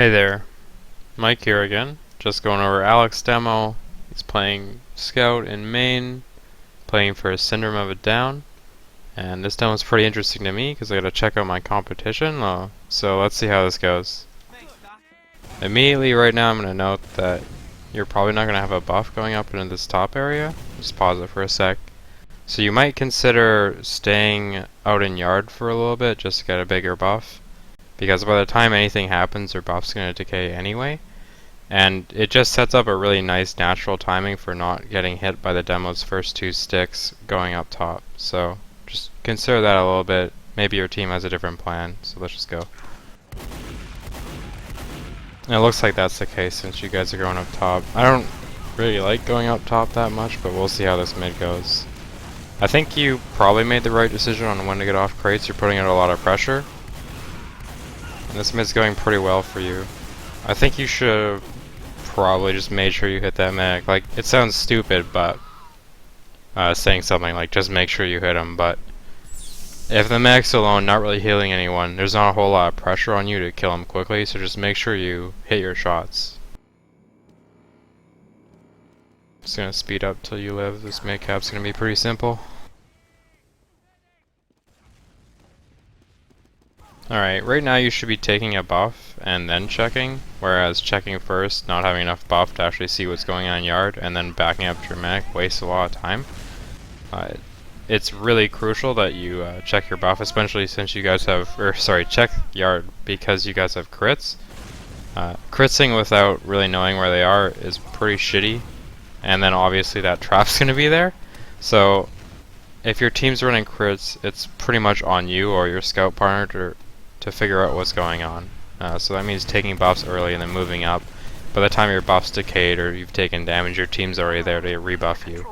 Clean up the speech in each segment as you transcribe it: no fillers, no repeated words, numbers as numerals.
Hey there, Mike here again. Just going over Alec's demo. He's playing Scout in Main, playing for a Syndrome of a Down. And this demo is pretty interesting to me because I gotta check out my competition. So let's see how this goes. Immediately right now I'm gonna note that you're probably not gonna have a buff going up into this top area. Just pause it for a sec. So you might consider staying out in yard for a little bit just to get a bigger buff, because by the time anything happens, their buff's going to decay anyway, and it just sets up a really nice natural timing for not getting hit by the demo's first two sticks going up top. So just consider that a little bit. Maybe your team has a different plan, so let's just go. And it looks like that's the case since you guys are going up top. I don't really like going up top that much, but we'll see how this mid goes. I think you probably made the right decision on when to get off crates. You're putting out a lot of pressure. And this mid's going pretty well for you. I think you should have probably just made sure you hit that mag. Like, it sounds stupid, but saying something like just make sure you hit him, but if the mag's alone, not really healing anyone, there's not a whole lot of pressure on you to kill him quickly, so just make sure you hit your shots. Just gonna speed up till you live. This mid cap's gonna be pretty simple. Alright, right now you should be taking a buff and then checking, whereas checking first, not having enough buff to actually see what's going on in yard, and then backing up to your mech wastes a lot of time. It's really crucial that you check your buff, especially since you guys have, check yard because you guys have crits. Critsing without really knowing where they are is pretty shitty, and then obviously that trap's gonna be there. So if your team's running crits, it's pretty much on you or your scout partner to figure out what's going on. So that means taking buffs early and then moving up. By the time your buff's decayed or you've taken damage, your team's already there to rebuff you.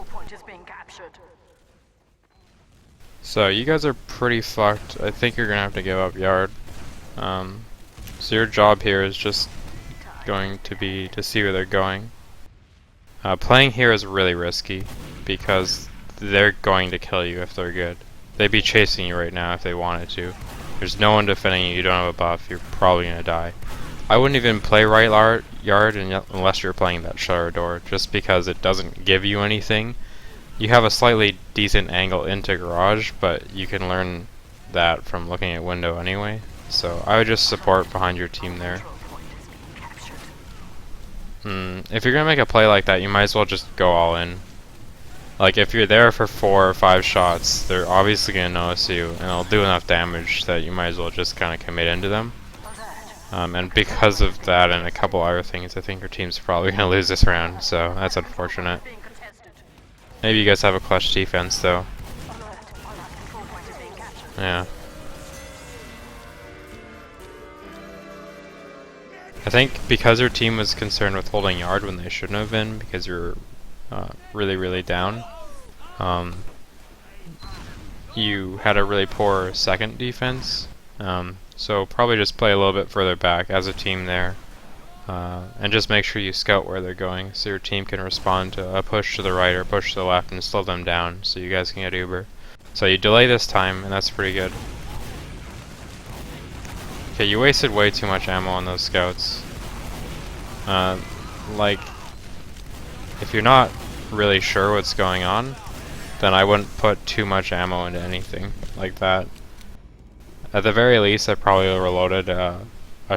So you guys are pretty fucked. I think you're gonna have to give up yard. So your job here is just going to be to see where they're going. Playing here is really risky because they're going to kill you if they're good. They'd be chasing you right now if they wanted to. There's no one defending you, you don't have a buff, you're probably gonna die. I wouldn't even play right yard unless you're playing that shutter door, just because it doesn't give you anything. You have a slightly decent angle into garage, but you can learn that from looking at window anyway. So I would just support behind your team there. If you're gonna make a play like that, you might as well just go all in. Like, if you're there for 4 or 5 shots, they're obviously going to notice you, and they'll do enough damage that you might as well just kind of commit into them. And because of that and a couple other things, I think your team's probably going to lose this round, so that's unfortunate. Maybe you guys have a clutch defense, though. Yeah. I think because your team was concerned with holding yard when they shouldn't have been, because you're really down. You had a really poor second defense, so probably just play a little bit further back as a team there, and just make sure you scout where they're going so your team can respond to a push to the right or push to the left and slow them down so you guys can get Uber. So you delay this time, and that's pretty good. Okay, you wasted way too much ammo on those scouts. Like, if you're not really sure what's going on, then I wouldn't put too much ammo into anything like that. At the very least, I probably overloaded a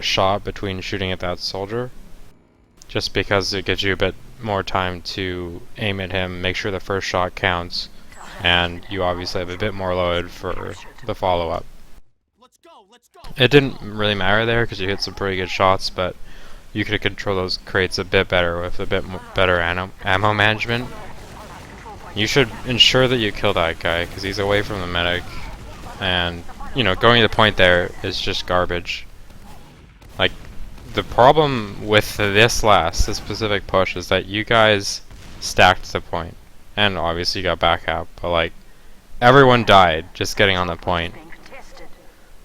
shot between shooting at that soldier, just because it gives you a bit more time to aim at him, make sure the first shot counts, and you obviously have a bit more loaded for the follow-up. It didn't really matter there because you hit some pretty good shots, but you could control those crates a bit better with a bit better ammo management. You should ensure that you kill that guy because he's away from the medic, and you know, going to the point there is just garbage. Like, the problem with this specific push is that you guys stacked the point, and obviously you got backup, but like, everyone died just getting on the point.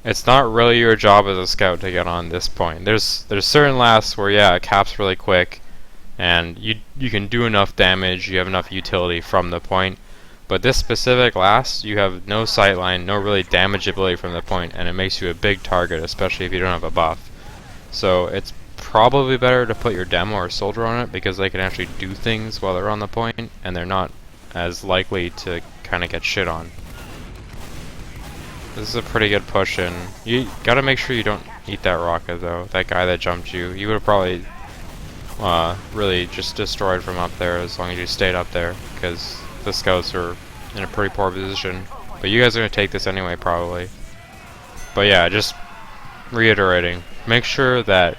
It's not really your job as a scout to get on this point. There's certain lasts where, yeah, it caps really quick, and you can do enough damage, you have enough utility from the point. But this specific last, you have no sightline, no really damage ability from the point, and it makes you a big target, especially if you don't have a buff. So it's probably better to put your demo or soldier on it because they can actually do things while they're on the point, and they're not as likely to kind of get shit on. This is a pretty good push in. You gotta make sure you don't eat that rocket though. That guy that jumped you, you would have probably really just destroyed from up there as long as you stayed up there, because the scouts are in a pretty poor position. But you guys are gonna take this anyway, probably. But yeah, just reiterating, make sure that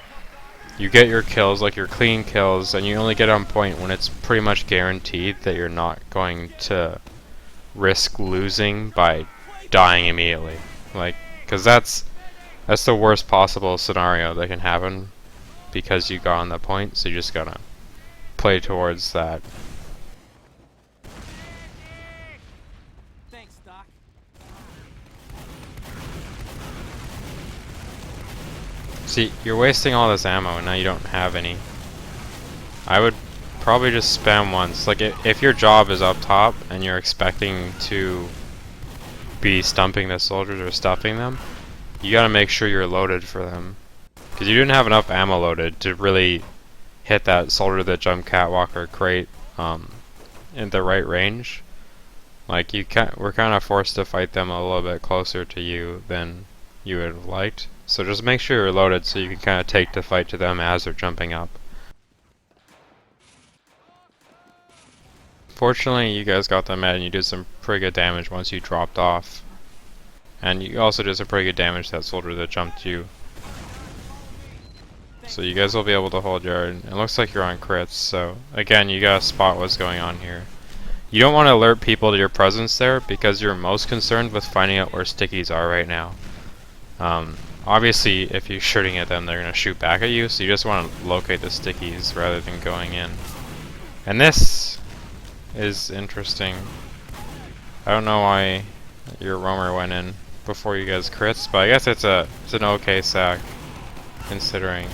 you get your kills, like your clean kills, and you only get on point when it's pretty much guaranteed that you're not going to risk losing by dying immediately. Like, because that's the worst possible scenario that can happen because you got on the point, so you just gotta play towards that. Thanks, Doc. See, you're wasting all this ammo and now you don't have any. I would probably just spam once. Like, if your job is up top and you're expecting to be stumping the soldiers or stuffing them, you gotta make sure you're loaded for them. Because you didn't have enough ammo loaded to really hit that soldier that jumped catwalk or crate in the right range. Like, we're kind of forced to fight them a little bit closer to you than you would have liked. So just make sure you're loaded so you can kind of take the fight to them as they're jumping up. Fortunately, you guys got the med and you did some pretty good damage once you dropped off. And you also did some pretty good damage to that soldier that jumped you. So you guys will be able to hold yard. It looks like you're on crits, so again, you gotta spot what's going on here. You don't want to alert people to your presence there because you're most concerned with finding out where stickies are right now. Obviously, if you're shooting at them, they're gonna shoot back at you, so you just want to locate the stickies rather than going in. And this is interesting. I don't know why your roamer went in before you guys crits, but I guess it's an okay sack considering.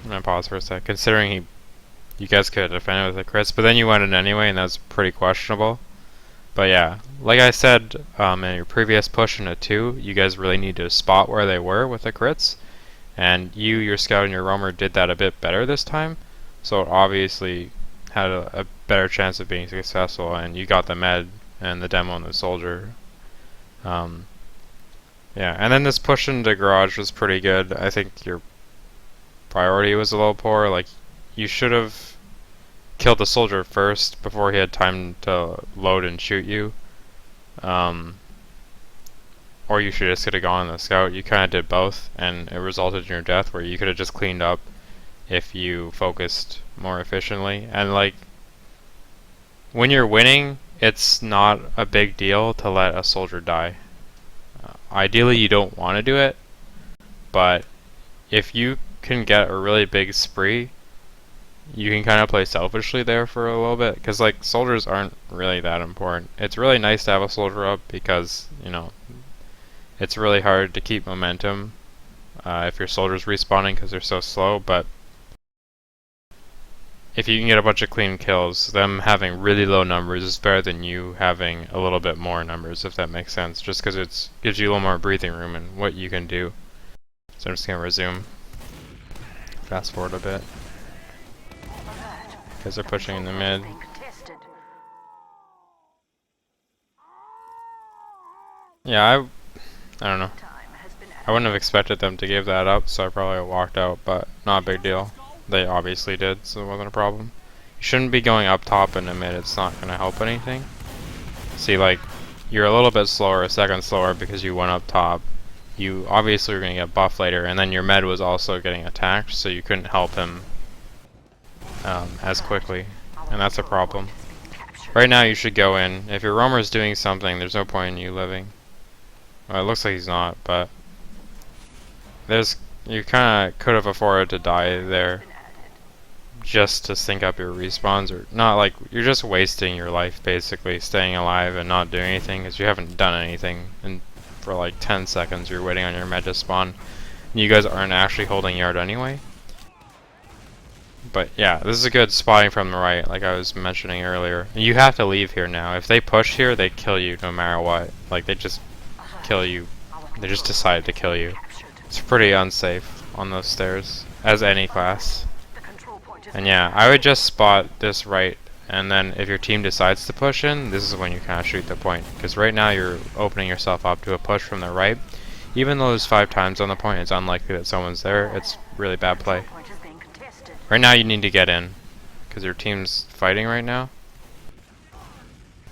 I'm gonna pause for a sec. Considering you guys could have defended with the crits, but then you went in anyway, and that's pretty questionable. But yeah, like I said in your previous push into 2, you guys really need to spot where they were with the crits, and your scout, and your roamer did that a bit better this time, so it obviously had a better chance of being successful, and you got the med and the demo and the soldier. Yeah, and then this push into garage was pretty good. I think your priority was a little poor. Like, you should have killed the soldier first before he had time to load and shoot you. Or you should just could have gone on the scout. You kind of did both, and it resulted in your death, where you could have just cleaned up if you focused more efficiently. And like, when you're winning, it's not a big deal to let a soldier die. Ideally, you don't want to do it, but if you can get a really big spree, you can kind of play selfishly there for a little bit, because like, soldiers aren't really that important. It's really nice to have a soldier up because, you know, it's really hard to keep momentum if your soldiers respawning because they're so slow, but if you can get a bunch of clean kills, them having really low numbers is better than you having a little bit more numbers, if that makes sense, just because it gives you a little more breathing room in what you can do. So I'm just going to resume. Fast forward a bit. Guys are pushing in the mid. Yeah, I don't know. I wouldn't have expected them to give that up, so I probably walked out, but not a big deal. They obviously did, so it wasn't a problem. You shouldn't be going up top in the mid, it's not going to help anything. See, like, you're a little bit slower, a second slower, because you went up top. You obviously were going to get buffed later, and then your med was also getting attacked, so you couldn't help him as quickly, and that's a problem. Right now you should go in. If your roamer's doing something, there's no point in you living. Well, it looks like he's not, but you kind of could have afforded to die there just to sync up your respawns, or not. Like, you're just wasting your life basically staying alive and not doing anything because you haven't done anything, and for like 10 seconds you're waiting on your med to spawn, and you guys aren't actually holding yard anyway. But yeah, this is a good spotting from the right, like I was mentioning earlier. And you have to leave here now. If they push here, they kill you no matter what. Like, they just kill you. They just decide to kill you. It's pretty unsafe on those stairs. as any class. And yeah, I would just spot this right, and then if your team decides to push in, this is when you kind of shoot the point. Because right now you're opening yourself up to a push from the right. Even though there's 5 times on the point, it's unlikely that someone's there. It's really bad play. Right now you need to get in, because your team's fighting right now.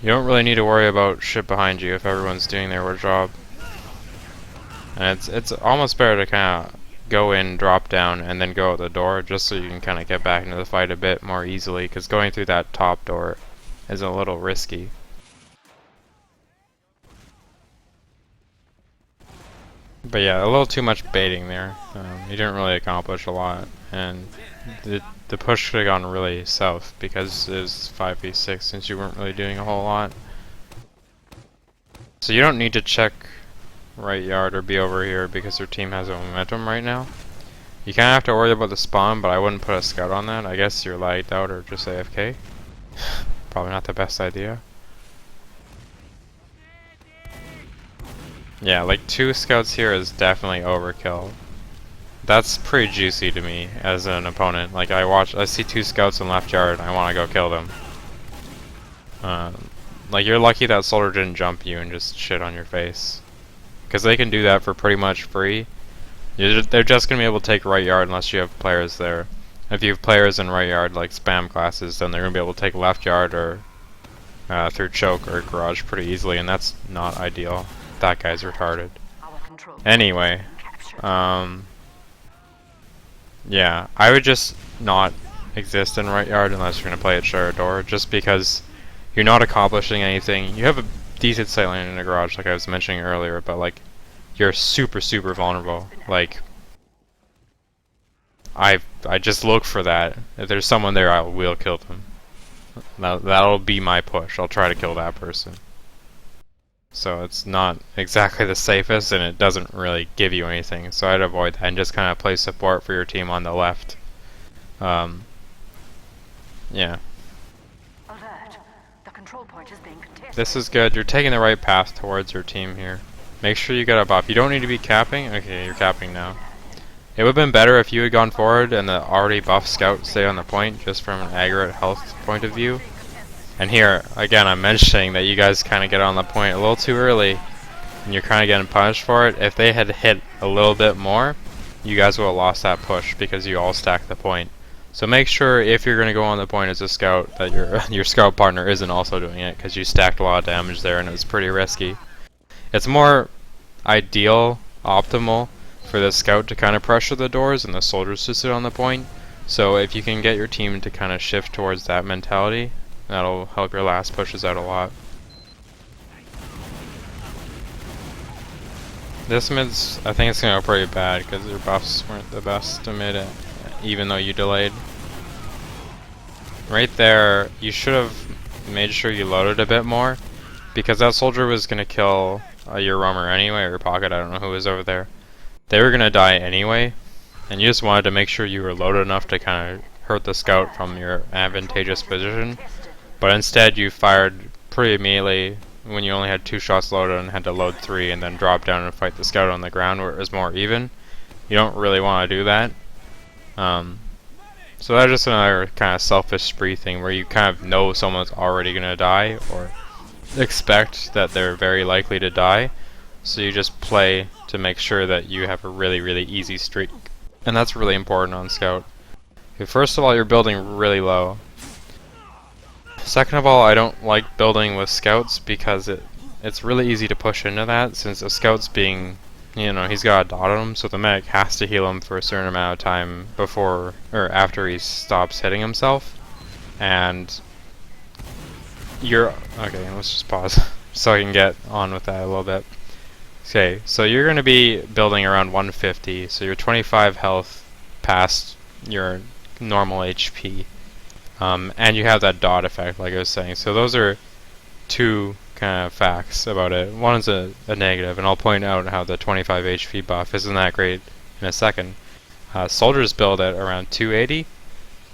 You don't really need to worry about shit behind you if everyone's doing their job. And it's almost better to kind of go in, drop down, and then go out the door, just so you can kind of get back into the fight a bit more easily, because going through that top door is a little risky. But yeah, a little too much baiting there. You didn't really accomplish a lot, and the push could have gone really south because it was 5v6 since you weren't really doing a whole lot. So you don't need to check right yard or be over here because your team has a momentum right now. You kind of have to worry about the spawn, but I wouldn't put a scout on that. I guess you're lagged out or just AFK. Probably not the best idea. Yeah, like 2 scouts here is definitely overkill. That's pretty juicy to me as an opponent. Like I see 2 scouts in left yard and I want to go kill them. Like you're lucky that soldier didn't jump you and just shit on your face. Because they can do that for pretty much free. They're just going to be able to take right yard unless you have players there. If you have players in right yard like spam classes, then they're going to be able to take left yard or through choke or garage pretty easily, and that's not ideal. That guy's retarded. Anyway, yeah, I would just not exist in right yard unless you're going to play at share a door, just because you're not accomplishing anything. You have a decent sight line in a garage, like I was mentioning earlier, but like you're super vulnerable. Like I just look for that. If there's someone there, I will kill them. That'll be my push. I'll try to kill that person. So it's not exactly the safest, and it doesn't really give you anything. So I'd avoid that and just kind of play support for your team on the left. Yeah. This is good. You're taking the right path towards your team here. Make sure you get a buff. You don't need to be capping. Okay, you're capping now. It would have been better if you had gone forward and the already buff scout stay on the point, just from an aggregate health point of view. And here, again, I'm mentioning that you guys kind of get on the point a little too early, and you're kind of getting punished for it. If they had hit a little bit more, you guys would have lost that push because you all stacked the point. So make sure if you're going to go on the point as a scout that your scout partner isn't also doing it, because you stacked a lot of damage there and it was pretty risky. It's more ideal, optimal, for the scout to kind of pressure the doors and the soldiers to sit on the point. So if you can get your team to kind of shift towards that mentality, that'll help your last pushes out a lot. This mid's, I think it's going to go pretty bad because your buffs weren't the best to mid, even though you delayed. Right there, you should have made sure you loaded a bit more, because that soldier was going to kill your roamer anyway, or your pocket, I don't know who was over there. They were going to die anyway, and you just wanted to make sure you were loaded enough to kind of hurt the scout from your advantageous position. But instead you fired pretty immediately when you only had 2 shots loaded and had to load 3 and then drop down and fight the scout on the ground where it was more even. You don't really want to do that. So that's just another kind of selfish spree thing where you kind of know someone's already going to die or expect that they're very likely to die. So you just play to make sure that you have a really easy streak. And that's really important on scout. Okay, first of all, you're building really low. Second of all, I don't like building with scouts because it's really easy to push into that, since a scout's being, you know, he's got a dot on him, so the medic has to heal him for a certain amount of time before or after he stops hitting himself. And you're okay, let's just pause so I can get on with that a little bit. Okay, so you're going to be building around 150, so you're 25 health past your normal HP. And you have that dot effect, like I was saying. So those are 2 kind of facts about it. One is a negative, and I'll point out how the 25 HP buff isn't that great in a second. Soldiers build at around 280,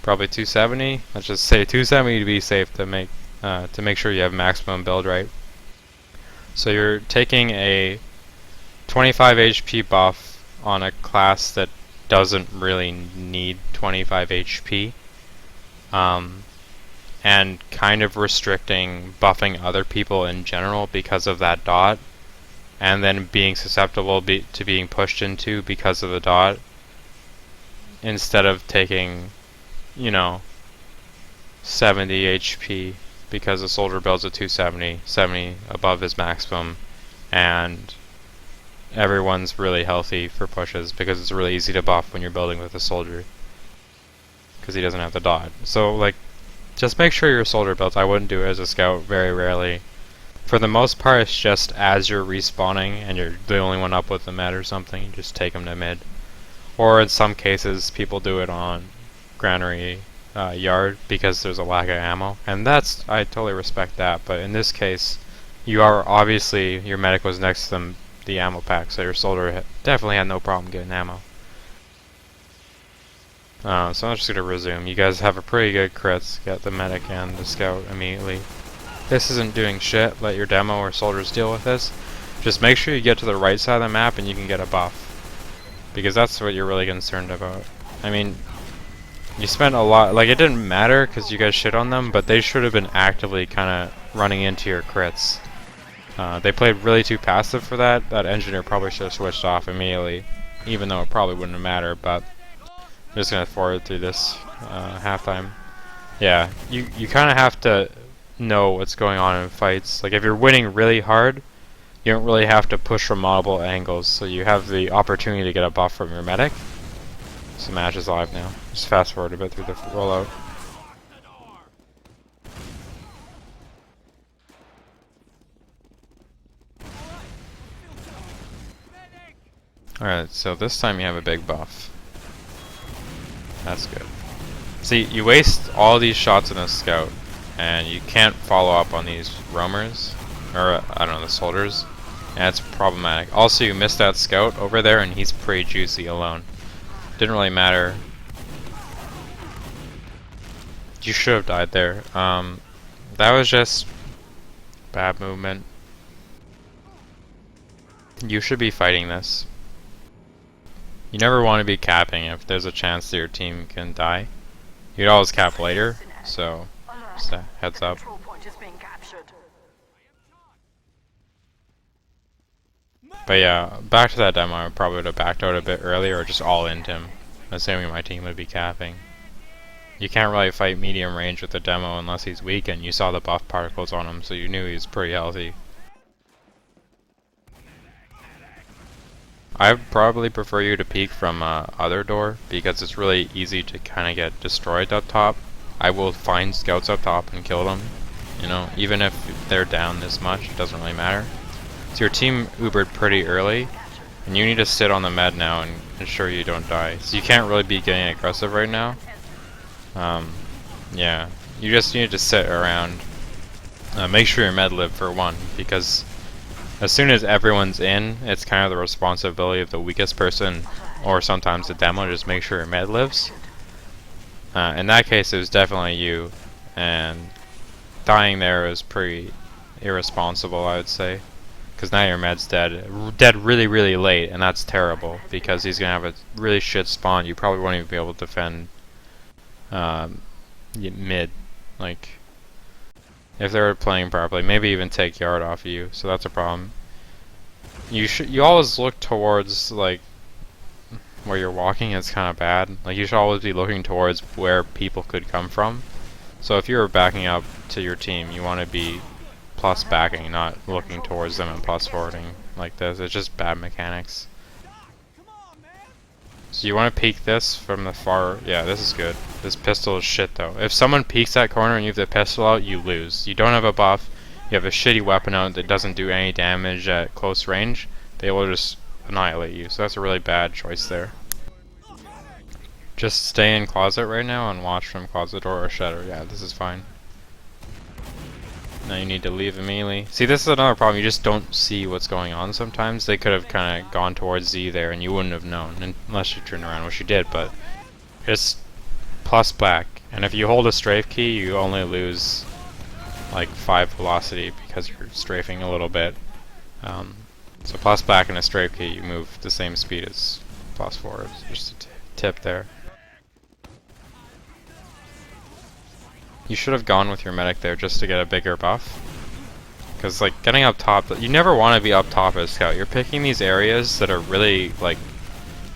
probably 270. Let's just say 270 to be safe, to make sure you have maximum build right. So you're taking a 25 HP buff on a class that doesn't really need 25 HP. And kind of restricting buffing other people in general because of that dot, and then being susceptible to being pushed into because of the dot, instead of taking, you know, 70 HP because the soldier builds at 270, 70 above his maximum, and everyone's really healthy for pushes because it's really easy to buff when you're building with a soldier because he doesn't have the dot. So like, just make sure your soldier builds. I wouldn't do it as a scout, very rarely. For the most part, it's just as you're respawning and you're the only one up with the med or something, you just take them to mid. Or in some cases, people do it on granary yard because there's a lack of ammo, and I totally respect that. But in this case, you are obviously, your medic was next to the ammo pack, so your soldier definitely had no problem getting ammo. So I'm just gonna resume. You guys have a pretty good crits. Get the medic and the scout immediately. This isn't doing shit. Let your demo or soldiers deal with this. Just make sure you get to the right side of the map and you can get a buff, because that's what you're really concerned about. I mean, you spent a lot. Like, it didn't matter because you guys shit on them, but they should have been actively kind of running into your crits. They played really too passive for that. That engineer probably should have switched off immediately, even though it probably wouldn't have mattered. But I'm just gonna forward through this halftime. Yeah, you kind of have to know what's going on in fights. Like, if you're winning really hard, you don't really have to push from multiple angles, so you have the opportunity to get a buff from your medic. So the match is live now. Just fast forward a bit through the rollout. Alright, so this time you have a big buff. That's good. See, you waste all these shots in a scout, and you can't follow up on these roamers, or I don't know, the soldiers, and it's problematic. Also, you missed that scout over there, and he's pretty juicy alone. Didn't really matter. You should have died there. That was just bad movement. You should be fighting this. You never want to be capping if there's a chance that your team can die. You'd always cap later, so just a heads up. But yeah, back to that demo, I probably would have backed out a bit earlier or just all into him, assuming my team would be capping. You can't really fight medium range with the demo unless he's weak, and you saw the buff particles on him, so you knew he was pretty healthy. I probably prefer you to peek from other door, because it's really easy to kind of get destroyed up top. I will find scouts up top and kill them, you know, even if they're down this much, it doesn't really matter. So your team Ubered pretty early, and you need to sit on the med now and ensure you don't die. So you can't really be getting aggressive right now. Yeah, you just need to sit around. Make sure your med live for one, because as soon as everyone's in, it's kind of the responsibility of the weakest person, or sometimes the demo, to just make sure your med lives. In that case, it was definitely you, and dying there was pretty irresponsible, I would say, because now your med's dead really, really late, and that's terrible, because he's gonna have a really shit spawn. You probably won't even be able to defend mid, like, if they were playing properly, maybe even take yard off of you, so that's a problem. You always look towards, like, where you're walking. It's kind of bad. Like, you should always be looking towards where people could come from. So if you're backing up to your team, you want to be plus backing, not looking towards them and plus forwarding like this. It's just bad mechanics. So you want to peek this from the far. Yeah, this is good. This pistol is shit though. If someone peeks that corner and you have the pistol out, you lose. You don't have a buff. You have a shitty weapon out that doesn't do any damage at close range. They will just annihilate you. So that's a really bad choice there. Just stay in closet right now and watch from closet door or shadow. Yeah, this is fine. Now you need to leave immediately. See, this is another problem. You just don't see what's going on sometimes. They could have kind of gone towards Z there and you wouldn't have known unless you turned around, which you did, but it's plus back. And if you hold a strafe key, you only lose like 5 velocity because you're strafing a little bit. So plus back and a strafe key, you move the same speed as plus forward, just a tip there. You should have gone with your medic there just to get a bigger buff. Because, like, getting up top, you never want to be up top as Scout. You're picking these areas that are really, like,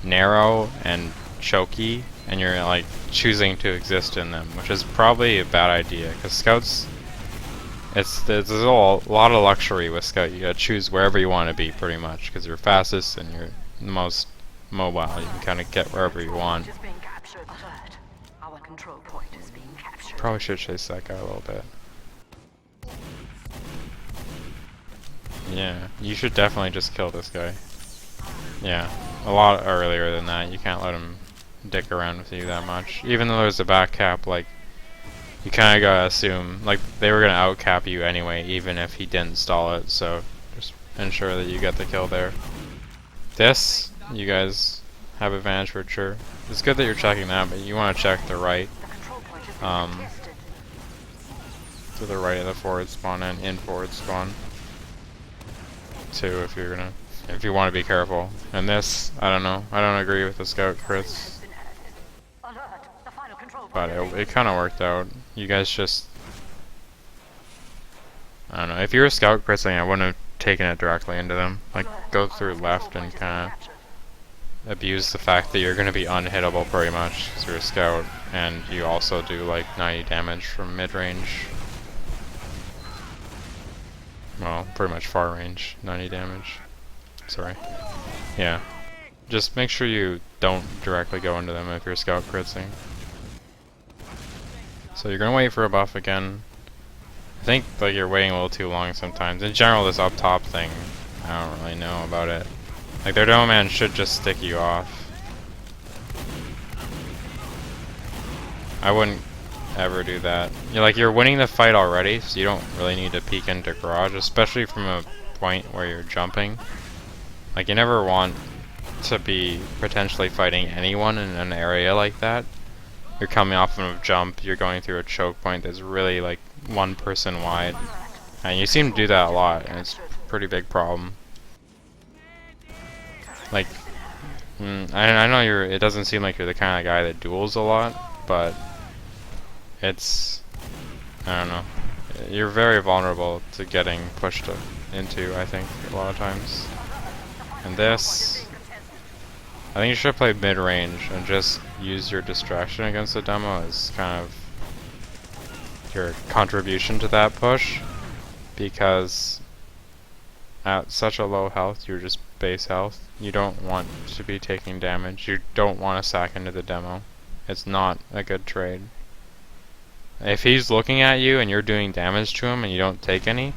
narrow and choky, and you're, like, choosing to exist in them, which is probably a bad idea. Because Scouts, there's a lot of luxury with Scout. You gotta choose wherever you want to be, pretty much, because you're fastest and you're the most mobile. You can kind of get wherever you want. Probably should chase that guy a little bit. Yeah, you should definitely just kill this guy. Yeah, a lot earlier than that. You can't let him dick around with you that much. Even though there's a back cap, like, you kind of gotta assume, like, they were gonna out cap you anyway, even if he didn't stall it, so just ensure that you get the kill there. This, you guys have advantage for sure. It's good that you're checking that, but you want to check the right. To the right of the forward spawn and in forward spawn. Too, if you want to be careful. And this, I don't know. I don't agree with the scout crits. But it kind of worked out. You guys just, I don't know. If you were scout critting, I wouldn't have taken it directly into them. Like, go through left and kind of abuse the fact that you're going to be unhittable pretty much because you're a scout, and you also do like 90 damage from mid-range. Well, pretty much far range, 90 damage. Sorry. Yeah. Just make sure you don't directly go into them if you're scout critting. So you're gonna wait for a buff again. I think like you're waiting a little too long sometimes. In general, this up top thing, I don't really know about it. Like, their demo man should just stick you off. I wouldn't ever do that. You're winning the fight already, so you don't really need to peek into garage, especially from a point where you're jumping. Like, you never want to be potentially fighting anyone in an area like that. You're coming off of a jump, you're going through a choke point that's really like one person wide. And you seem to do that a lot, and it's a pretty big problem. Like, I know it doesn't seem like you're the kind of guy that duels a lot, but it's, I don't know, you're very vulnerable to getting pushed into, I think, a lot of times. And this, I think you should play mid-range and just use your distraction against the demo as kind of your contribution to that push, because at such a low health, you're just base health. You don't want to be taking damage. You don't want to sack into the demo. It's not a good trade. If he's looking at you and you're doing damage to him and you don't take any,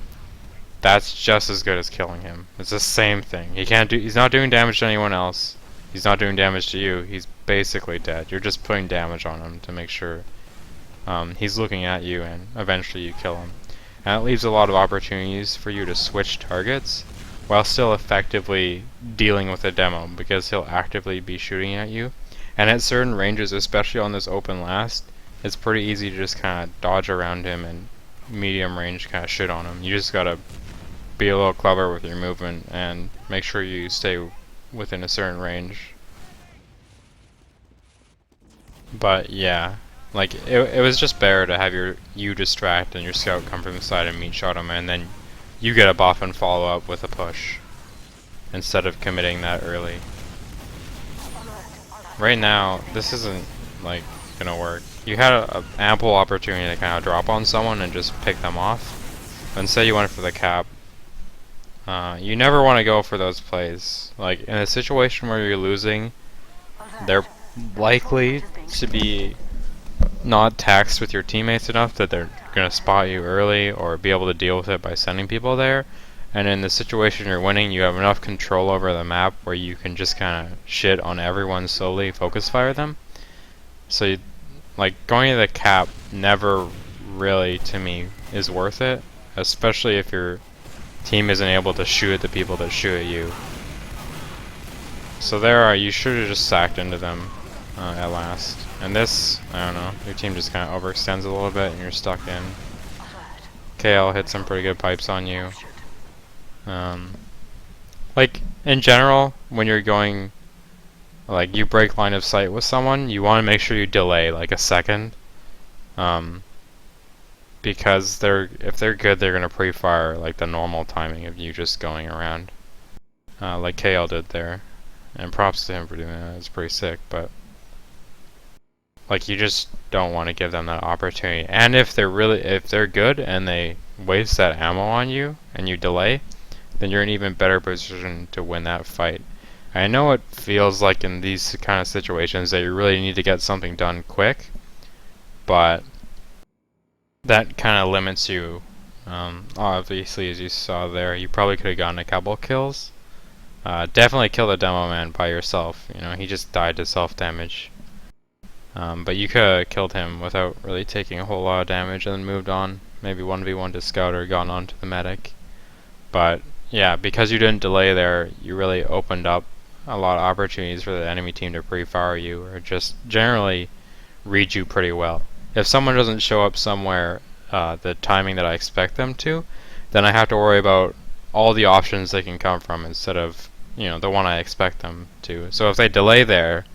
that's just as good as killing him. It's the same thing. He's not doing damage to anyone else. He's not doing damage to you. He's basically dead. You're just putting damage on him to make sure he's looking at you and eventually you kill him. And it leaves a lot of opportunities for you to switch targets while still effectively dealing with the demo, because he'll actively be shooting at you. And at certain ranges, especially on this open last, it's pretty easy to just kind of dodge around him and medium range kind of shit on him. You just gotta be a little clever with your movement and make sure you stay within a certain range. But yeah, like it was just better to have you distract and your scout come from the side and meat shot him, and then you get a buff and follow up with a push instead of committing that early. Right now, this isn't like gonna work. You had an ample opportunity to kind of drop on someone and just pick them off. And say you went for the cap. You never want to go for those plays. Like, in a situation where you're losing, they're likely to be not taxed with your teammates enough that they're gonna spot you early or be able to deal with it by sending people there. And in the situation you're winning, you have enough control over the map where you can just kind of shit on everyone, slowly focus fire them. So like, going to the cap never really, to me, is worth it, especially if your team isn't able to shoot at the people that shoot at you. So you should have just sacked into them at last. And this, I don't know, your team just kind of overextends a little bit and you're stuck in. KL hit some pretty good pipes on you. Like, in general, when you're going Like, you break line of sight with someone, you want to make sure you delay like a second. Because if they're good, they're gonna pre-fire like the normal timing of you just going around, like KL did there. And props to him for doing that. It's pretty sick, but like you just don't want to give them that opportunity. And if they're good and they waste that ammo on you and you delay, then you're in even better position to win that fight. I know it feels like in these kind of situations that you really need to get something done quick, but that kind of limits you. Obviously, as you saw there, you probably could have gotten a couple kills. Definitely kill the demo man by yourself. You know, he just died to self-damage. But you could have killed him without really taking a whole lot of damage and then moved on. Maybe 1v1 to scout or gone on to the medic. But yeah, because you didn't delay there, you really opened up a lot of opportunities for the enemy team to pre-fire you or just generally read you pretty well. If someone doesn't show up somewhere the timing that I expect them to, then I have to worry about all the options they can come from instead of, you know, the one I expect them to. So if they delay there,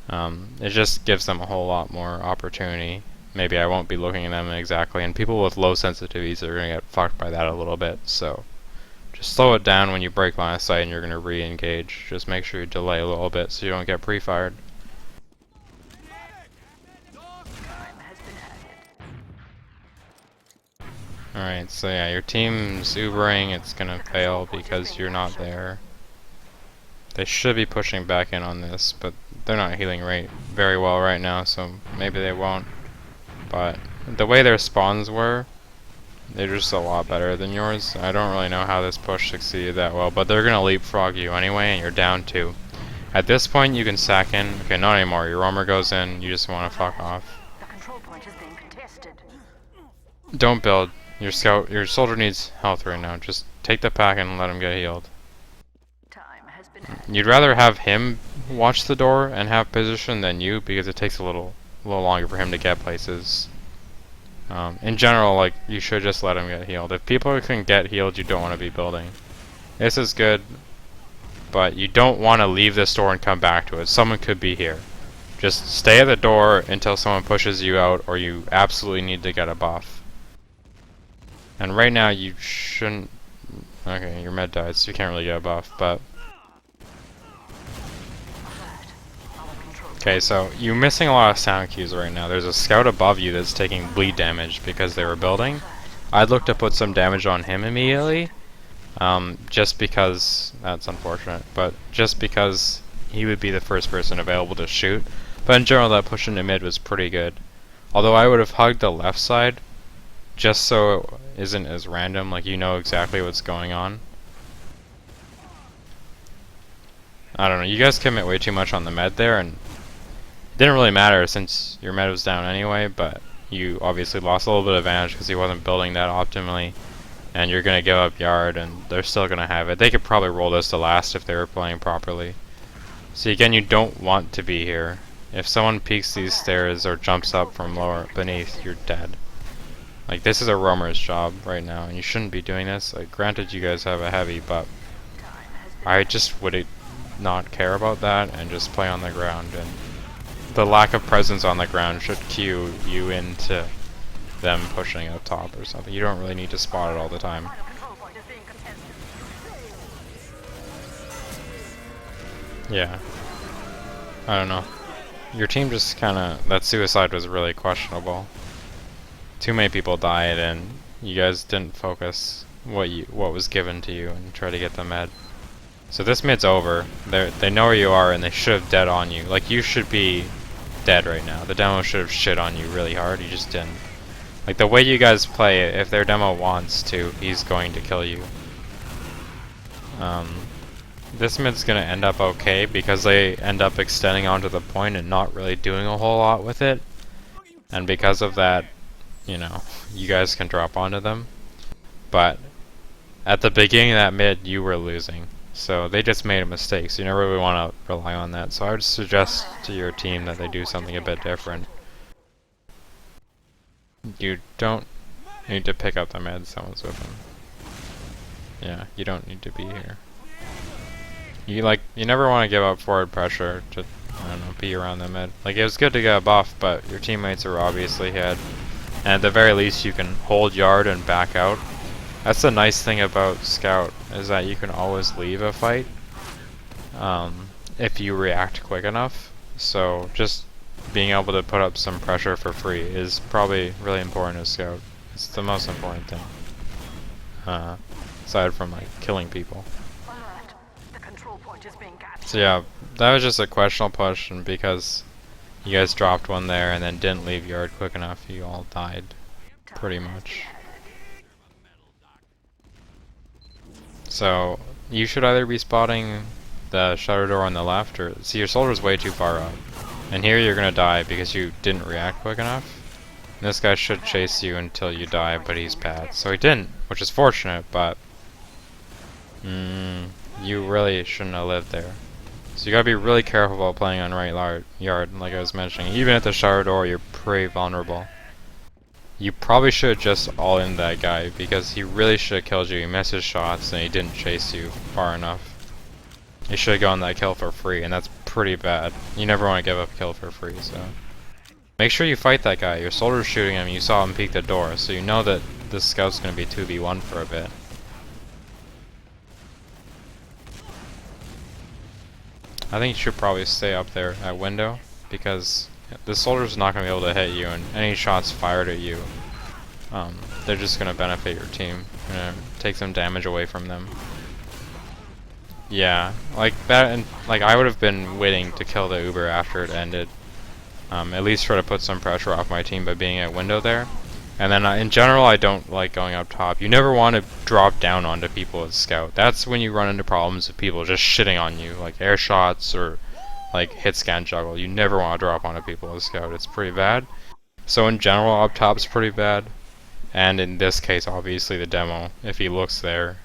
it just gives them a whole lot more opportunity. Maybe I won't be looking at them exactly, and people with low sensitivities are going to get fucked by that a little bit, so just slow it down when you break line of sight and you're going to re-engage. Just make sure you delay a little bit so you don't get pre-fired. Alright, so yeah, your team's Ubering, it's gonna fail because you're not there. They should be pushing back in on this, but they're not healing very well right now, so maybe they won't. But the way their spawns were, they're just a lot better than yours. I don't really know how this push succeeded that well, but they're gonna leapfrog you anyway, and you're down 2. At this point, you can sack in. Okay, not anymore. Your roamer goes in, you just want to fuck off. The control point is being contested. Don't build. Your soldier needs health right now. Just take the pack and let him get healed. Time has been You'd rather have him watch the door and have position than you, because it takes a little longer for him to get places. In general, like, you should just let him get healed. If people can get healed, you don't want to be building. This is good, but you don't want to leave this door and come back to it. Someone could be here. Just stay at the door until someone pushes you out, or you absolutely need to get a buff. And right now you shouldn't... Okay, your med died, so you can't really get a buff, but... Okay, so you're missing a lot of sound cues right now. There's a scout above you that's taking bleed damage because they were building. I'd look to put some damage on him immediately, just because... That's unfortunate, but just because he would be the first person available to shoot. But in general, that push into mid was pretty good. Although I would have hugged the left side, just so it isn't as random, like you know exactly what's going on. I don't know, you guys commit way too much on the med there, and it didn't really matter since your med was down anyway, but you obviously lost a little bit of advantage because he wasn't building that optimally, and you're going to give up yard, and they're still going to have it. They could probably roll this to last if they were playing properly. See, again, you don't want to be here. If someone peeks these stairs or jumps up from lower beneath, you're dead. Like, this is a roamer's job right now, and you shouldn't be doing this. Like, granted, you guys have a heavy, but I just would not care about that and just play on the ground. And the lack of presence on the ground should cue you into them pushing up top or something. You don't really need to spot it all the time. Yeah. I don't know. Your team just kinda... That suicide was really questionable. Too many people died, and you guys didn't focus what was given to you and try to get the med. So this mid's over. They know where you are, and they should have dead on you. Like, you should be dead right now. The demo should have shit on you really hard. You just didn't. Like, the way you guys play, if their demo wants to, he's going to kill you. This mid's gonna end up okay because they end up extending onto the point and not really doing a whole lot with it. And because of that, you know, you guys can drop onto them. But at the beginning of that mid, you were losing. So they just made a mistake, so you never really want to rely on that. So I would suggest to your team that they do something a bit different. You don't need to pick up the med, someone's with them. Yeah, you don't need to be here. You never want to give up forward pressure to, I don't know, be around the mid. Like, it was good to get a buff, but your teammates are obviously hit. And at the very least, you can hold yard and back out. That's the nice thing about Scout, is that you can always leave a fight if you react quick enough. So just being able to put up some pressure for free is probably really important as Scout. It's the most important thing, aside from like killing people. Alert. The control point is being captured. So yeah, that was just a questionable push, and because you guys dropped one there and then didn't leave yard quick enough, you all died, pretty much. So you should either be spotting the shutter door on the left, or see your soldier's way too far up. And here you're gonna die because you didn't react quick enough. And this guy should chase you until you die, but he's bad. So he didn't, which is fortunate, but you really shouldn't have lived there. So you gotta be really careful about playing on right yard, like I was mentioning. Even at the shower door, you're pretty vulnerable. You probably should just all in that guy, because he really should have killed you. He missed his shots and he didn't chase you far enough. You should have gotten that kill for free, and that's pretty bad. You never want to give up a kill for free, so make sure you fight that guy. Your soldier's shooting him, you saw him peek the door, so you know that this scout's gonna be 2v1 for a bit. I think you should probably stay up there at window, because the soldier's not going to be able to hit you, and any shots fired at you, they're just going to benefit your team. You're going to take some damage away from them. Yeah, like that, and like I would have been waiting to kill the Uber after it ended. At least try to put some pressure off my team by being at window there. And then in general, I don't like going up top. You never want to drop down onto people as Scout. That's when you run into problems with people just shitting on you, like air shots or like hit scan juggle. You never want to drop onto people as Scout. It's pretty bad. So in general, up top's pretty bad. And in this case, obviously the demo, if he looks there,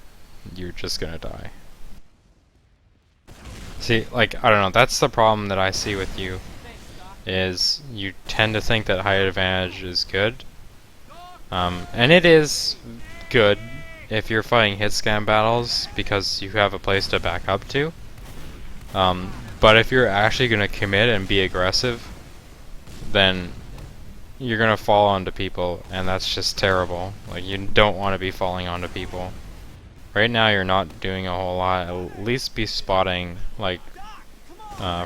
you're just gonna die. See, like, I don't know, that's the problem that I see with you, is you tend to think that height advantage is good. And it is good if you're fighting hit scan battles, because you have a place to back up to. But if you're actually going to commit and be aggressive, then you're going to fall onto people, and that's just terrible. Like, you don't want to be falling onto people. Right now you're not doing a whole lot. At least be spotting, like,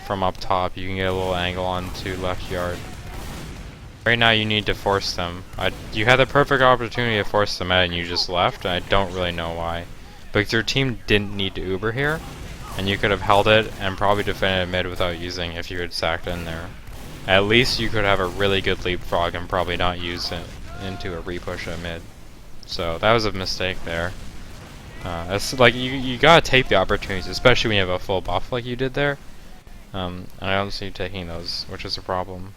from up top. You can get a little angle onto left yard. Right now you need to force them. You had the perfect opportunity to force them out and you just left, and I don't really know why. Because your team didn't need to Uber here, and you could have held it and probably defended mid without using if you had sacked in there. At least you could have a really good leapfrog and probably not use it into a repush at mid. So that was a mistake there. It's like you gotta take the opportunities, especially when you have a full buff like you did there. And I don't see you taking those, which is a problem.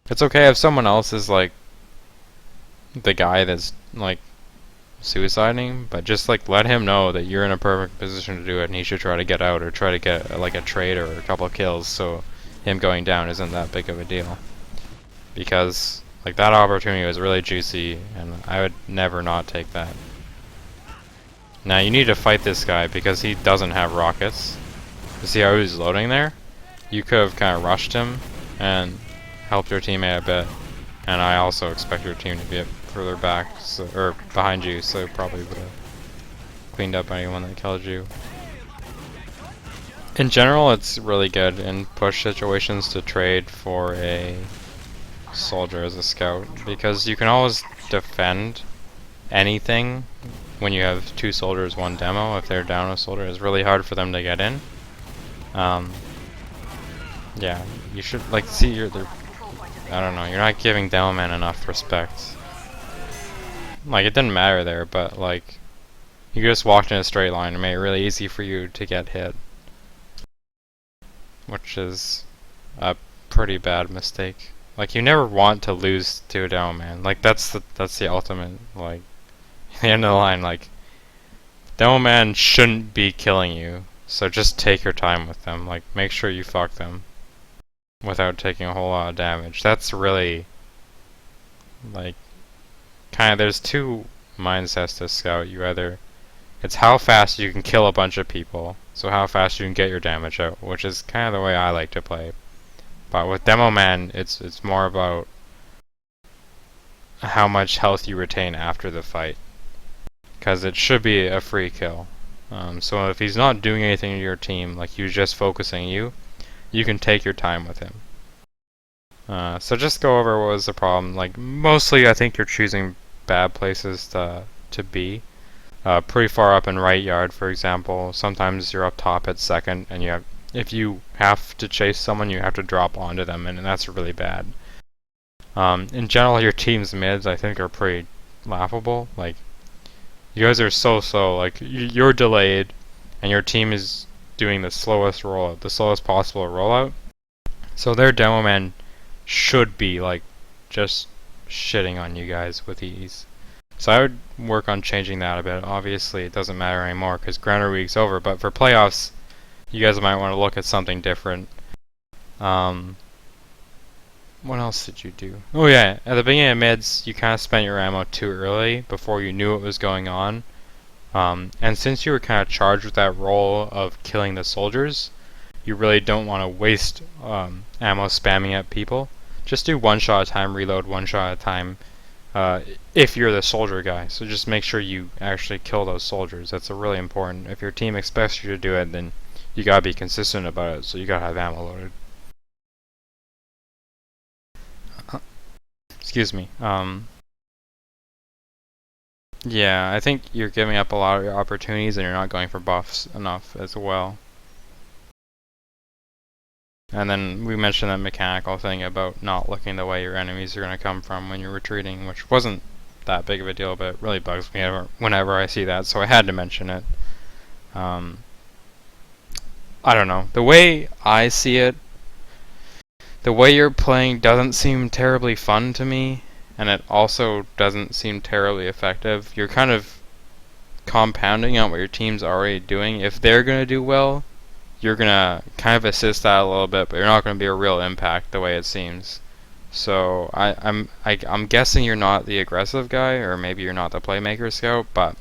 It's okay if someone else is like the guy that's like suiciding, but just like let him know that you're in a perfect position to do it and he should try to get out or try to get like a trade or a couple of kills, so him going down isn't that big of a deal. Because like that opportunity was really juicy and I would never not take that. Now you need to fight this guy because he doesn't have rockets. You see how he was loading there? You could have kind of rushed him and helped your teammate a bit. And I also expect your team to be further back, so, or behind you, so probably would have cleaned up anyone that killed you. In general, it's really good in push situations to trade for a soldier as a scout, because you can always defend anything when you have two soldiers, one demo. If they're down a soldier, it's really hard for them to get in. Yeah, you should like see I don't know, you're not giving demo man enough respect. Like, it didn't matter there, but like you just walked in a straight line and made it really easy for you to get hit, which is a pretty bad mistake. Like, you never want to lose to a demo man. Like, that's the ultimate, like, the end of the line. Like, demo man shouldn't be killing you, so just take your time with them. Like, make sure you fuck them without taking a whole lot of damage. That's really, like, kind of, there's two mindsets to scout. You either, It's how fast you can kill a bunch of people, so how fast you can get your damage out, which is kind of the way I like to play. But with Demo Man, it's more about how much health you retain after the fight, because it should be a free kill. So if he's not doing anything to your team, like he's just focusing you, you can take your time with him. So just go over what was the problem. Like mostly, I think you're choosing bad places to be. Pretty far up in right yard, for example. Sometimes you're up top at second, and if you have to chase someone, you have to drop onto them, and that's really bad. In general, your team's mids, I think, are pretty laughable. Like, you guys are so slow. Like, you're delayed, and your team is doing the slowest rollout, the slowest possible rollout. So their demo man should be, like, just shitting on you guys with ease. So I would work on changing that a bit. Obviously, it doesn't matter anymore because Grounder Week's over, but for playoffs, you guys might want to look at something different. What else did you do? Oh yeah, at the beginning of mids, you kind of spent your ammo too early before you knew what was going on. And since you were kind of charged with that role of killing the soldiers, you really don't want to waste ammo spamming at people. Just do one shot at a time, reload one shot at a time, if you're the soldier guy. So just make sure you actually kill those soldiers. That's really important. If your team expects you to do it, then you gotta be consistent about it, so you gotta have ammo loaded. Excuse me. Yeah, I think you're giving up a lot of your opportunities and you're not going for buffs enough as well. And then we mentioned that mechanical thing about not looking the way your enemies are going to come from when you're retreating, which wasn't that big of a deal, but it really bugs me whenever I see that, so I had to mention it. I don't know. The way I see it, the way you're playing doesn't seem terribly fun to me, and it also doesn't seem terribly effective. You're kind of compounding on what your team's already doing. If they're going to do well, you're going to kind of assist that a little bit, but you're not going to be a real impact the way it seems. So I'm guessing you're not the aggressive guy, or maybe you're not the playmaker scout, but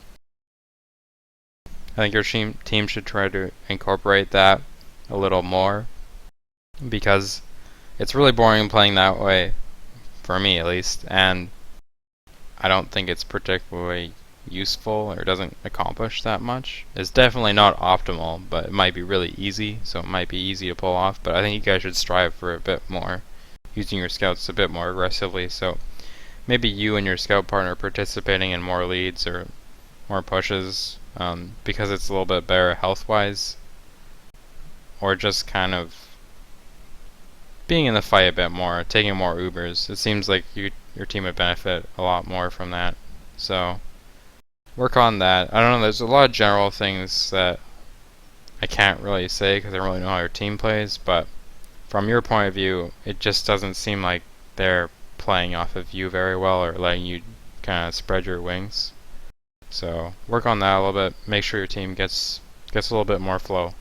I think your team should try to incorporate that a little more, because it's really boring playing that way, for me at least, and I don't think it's particularly useful or doesn't accomplish that much. It's definitely not optimal, but it might be really easy, so it might be easy to pull off, but I think you guys should strive for a bit more, using your scouts a bit more aggressively. So maybe you and your scout partner participating in more leads or more pushes, because it's a little bit better health-wise, or just kind of being in the fight a bit more, taking more Ubers. It seems like your team would benefit a lot more from that. So work on that. I don't know, there's a lot of general things that I can't really say because I don't really know how your team plays, but from your point of view, it just doesn't seem like they're playing off of you very well or letting you kind of spread your wings. So work on that a little bit. Make sure your team gets a little bit more flow.